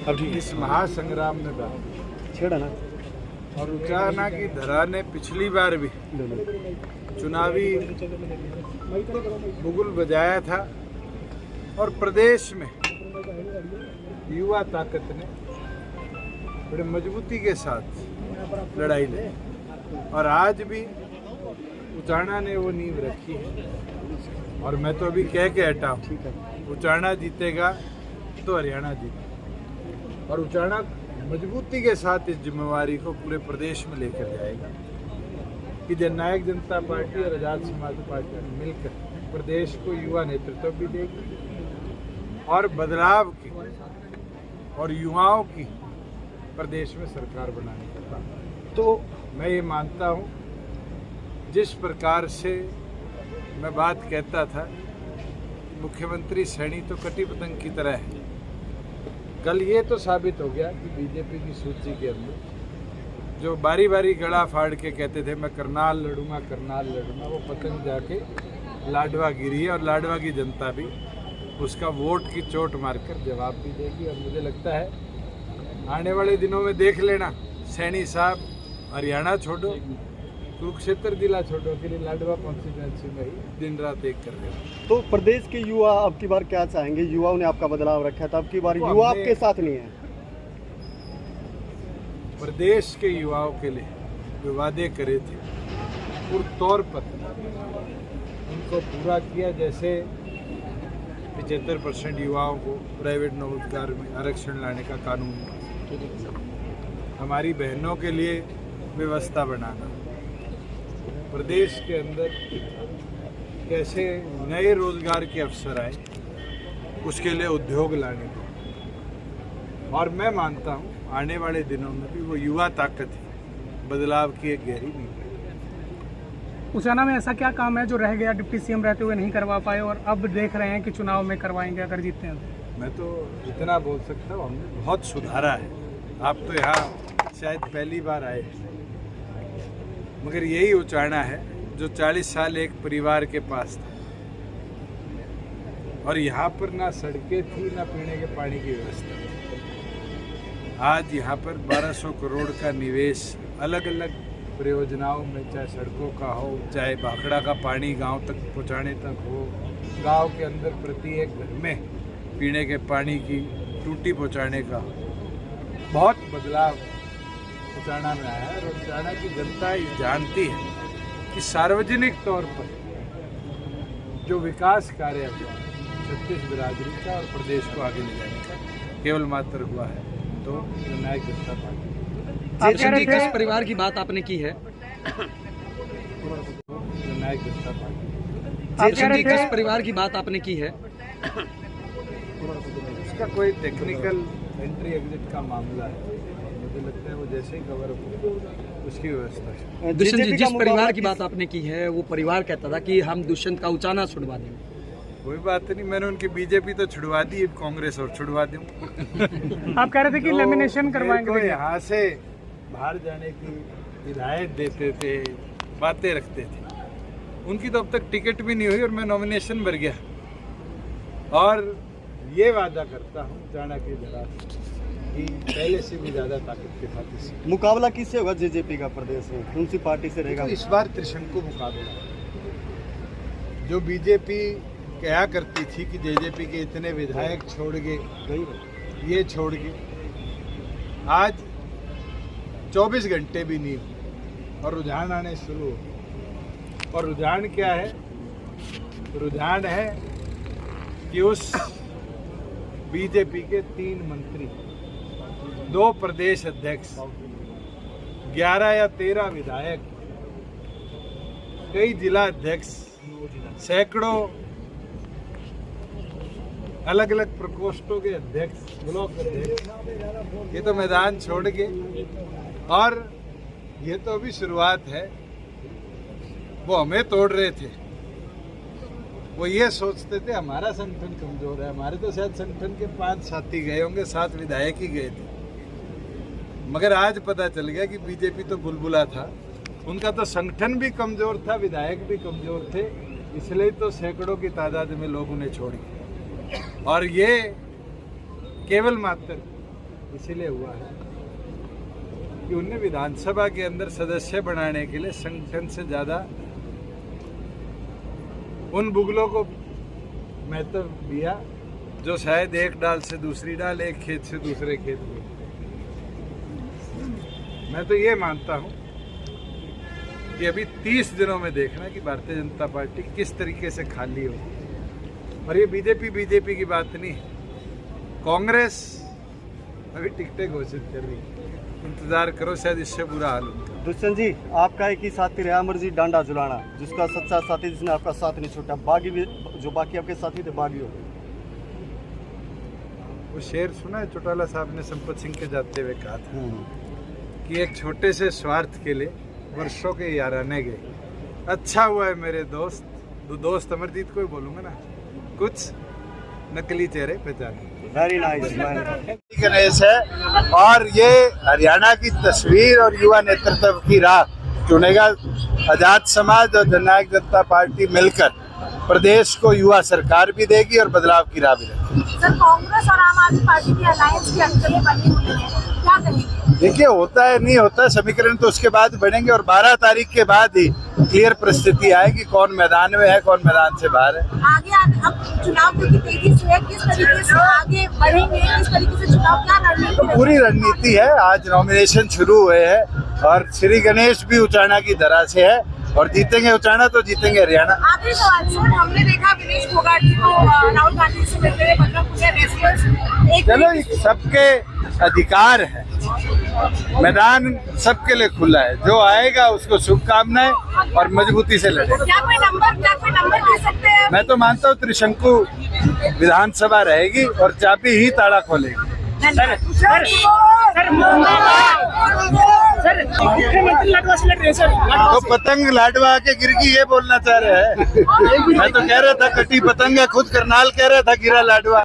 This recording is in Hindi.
इस महासंग्राम में छेड़ा ना और उचाना की धरा ने पिछली बार भी चुनावी बुगुल बजाया था और प्रदेश में युवा ताकत ने बड़े मजबूती के साथ लड़ाई लड़ी और आज भी उचाना ने वो नींव रखी है। और मैं तो अभी कह के हटा हूँ, उचाना जीतेगा तो हरियाणा जीतेगा और उचाना मजबूती के साथ इस जिम्मेवारी को पूरे प्रदेश में लेकर जाएगा कि जननायक जनता पार्टी और आजाद समाज पार्टी मिलकर प्रदेश को युवा नेतृत्व भी देगी और बदलाव की और युवाओं की प्रदेश में सरकार बनाने का काम। तो मैं ये मानता हूँ जिस प्रकार से मैं बात कहता था मुख्यमंत्री सैनी तो कटी पतंग की तरह है, कल ये तो साबित हो गया कि बीजेपी की सूची के अंदर जो बारी बारी गला फाड़ के कहते थे मैं करनाल लड़ूंगा वो पतंग जाके लाडवा गिरी है और लाडवा की जनता भी उसका वोट की चोट मारकर जवाब भी देगी। और मुझे लगता है आने वाले दिनों में देख लेना, सैनी साहब हरियाणा छोड़ो कुरुक्षेत्र जिला छोड़ो के लिए लाडवा कॉन्स्टिट्यूएंसी में ही दिन रात एक कर रहे हैं। तो प्रदेश के युवा अब की बार क्या चाहेंगे? युवाओं ने आपका बदलाव रखा था, अब की बार युवा आपके साथ नहीं है। प्रदेश के युवाओं के लिए जो वादे करे थे पूर्ण तौर पर उनको पूरा किया। जैसे 75% युवाओं को प्राइवेट रोजगार में आरक्षण लाने का कानून, हमारी बहनों के लिए व्यवस्था बनाना, प्रदेश के अंदर कैसे नए रोजगार के अवसर आए उसके लिए उद्योग लाने को। और मैं मानता हूँ आने वाले दिनों में भी वो युवा ताकत है बदलाव की एक गहरी नींव। उचाना में ऐसा क्या काम है जो रह गया, डिप्टी सीएम रहते हुए नहीं करवा पाए और अब देख रहे हैं कि चुनाव में करवाएंगे अगर जीतते हैं तो? मैं तो इतना बोल सकता हूँ हमने बहुत सुधारा है। आप तो यहाँ शायद पहली बार आए, मगर यही उचाना है जो 40 साल एक परिवार के पास था और यहाँ पर ना सड़कें थी ना पीने के पानी की व्यवस्था। आज यहाँ पर 1200 करोड़ का निवेश अलग अलग परियोजनाओं में, चाहे सड़कों का हो, चाहे भाखड़ा का पानी गांव तक पहुँचाने तक हो, गांव के अंदर प्रति एक घर में पीने के पानी की टूटी पहुँचाने का बहुत बदलाव उचाना में आया है। और उचाना की जनता जानती है कि सार्वजनिक तौर पर जो विकास कार्य हुआ छत्तीस बिरादरी का और प्रदेश को आगे ले जाने का केवल मात्र हुआ है तो जननायक जनता पार्टी। जी, किस परिवार की बात आपने की है? जननायक जनता पार्टी। जी, किस परिवार की बात आपने की है? उसका कोई टेक्निकल एंट्री एग्जिट का मामला है, मुझे लगता है वो जैसे ही कवर हो उसकी व्यवस्था है। दुष्यंत जी, जिस परिवार की बात आपने की है वो परिवार कहता था कि हम दुष्यंत का उचाना छुड़वा देंगे। कोई बात नहीं, मैंने उनकी बीजेपी तो छुड़वा दी, कांग्रेस और छुड़वा दूं। आप कह रहे थे कि लेमिनेशन करवाएंगे। यहाँ से बाहर जाने की हिदायत देते थे, बातें रखते थे, उनकी तो अब तक टिकट भी नहीं हुई और मैं नॉमिनेशन भर गया। और ये वादा करता हूँ जाना की जरा कि पहले से भी ज्यादा ताकत के साथ इस मुकाबला किससे होगा? जेजेपी का प्रदेश में कौन सी पार्टी से रहेगा? तो इस बार त्रिशंकु मुकाबला। जो बीजेपी क्या करती थी कि जेजेपी के इतने विधायक छोड़ गए, ये छोड़ गए, आज 24 घंटे भी नहीं हुए और रुझान आने शुरू हो। और रुझान क्या है? रुझान है कि उस बीजेपी के 3 मंत्री, 2 प्रदेश अध्यक्ष, 11 या 13 विधायक, कई जिला अध्यक्ष, सैकड़ों अलग अलग प्रकोष्ठों के अध्यक्ष, ब्लॉक अध्यक्ष, ये तो मैदान छोड़ के, और ये तो अभी शुरुआत है। वो हमें तोड़ रहे थे, वो ये सोचते थे हमारा संगठन कमजोर है। हमारे तो शायद संगठन के 5 साथी गए होंगे, 7 विधायक ही गए थे, मगर आज पता चल गया कि बीजेपी तो बुलबुला था, उनका तो संगठन भी कमजोर था, विधायक भी कमजोर थे, इसलिए तो सैकड़ों की तादाद में लोग उन्हें छोड़ गए। और ये केवल मात्र इसीलिए हुआ है कि उन्हें विधानसभा के अंदर सदस्य बनाने के लिए संगठन से ज़्यादा उन बुगलों को महत्व दिया जो शायद एक डाल से दूसरी डाल, एक खेत से दूसरे खेत में। मैं तो ये मानता हूँ कि अभी 30 दिनों में देखना कि भारतीय जनता पार्टी किस तरीके से खाली हो। और ये बीजेपी की बात नहीं, कांग्रेस अभी टिकटें घोषित कर रही है, इंतजार करो, शायद इससे बुरा हाल होगा। दुष्यंत जी, आपका एक ही साथी रहा अमरजीत डांडा झुलाना, जिसका सच्चा साथी जिसने आपका साथ नहीं छोड़ा, बागी भी जो बाकी आपके साथी थे बागी हो गए। वो शेर सुना है चौटाला साहब ने संपत सिंह के जाते हुए कहा था कि एक छोटे से स्वार्थ के लिए वर्षों के याराने गए। अच्छा हुआ है मेरे दोस्त अमरजीत को ही बोलूंगा ना, कुछ नकली चेहरे पहचाने। Very nice. गणेश है और ये हरियाणा की तस्वीर और युवा नेतृत्व की राह चुनेगा। आजाद समाज और जननायक जनता पार्टी मिलकर प्रदेश को युवा सरकार भी देगी और बदलाव की राह भी देगी। सर, कांग्रेस और आम आदमी पार्टी की अलायंस की अटकलें बनी हुई है, क्या कहेंगे? देखिए, होता है नहीं होता समीकरण तो उसके बाद बनेंगे और 12 तारीख के बाद ही क्लियर परिस्थिति आएगी कौन मैदान में है कौन मैदान से बाहर है। आगे अब चुनाव की तेजी से है, किस तरीके से आगे बढ़ेंगे, किस तरीके से चुनाव, क्या रणनीति? तो पूरी रणनीति है। आज नॉमिनेशन शुरू हुए हैं और श्री गणेश भी उचाना की धरा से है और जीतेंगे उचाना तो जीतेंगे हरियाणा। आखिरी सवाल सर, हमने देखा विनेश फोगाट जी को राहुल गांधी से मिलते हुए बदलापुर रेसलर्स चलो, ये सबके अधिकार है, मैदान सबके लिए खुला है, जो आएगा उसको शुभकामनाएं और मजबूती से लड़े। क्या कोई नंबर दे सकते हैं? मैं तो मानता हूँ त्रिशंकु विधानसभा रहेगी और चाबी ही ताला खोलेगी। मुख्यमंत्री लाडवा से लड़ रहे हैं सर। तो पतंग लाडवा के गिर गई ये बोलना चाह रहे हैं। मैं तो कह रहा था कटी पतंग है, खुद करनाल कह रहा था गिरा लाडवा।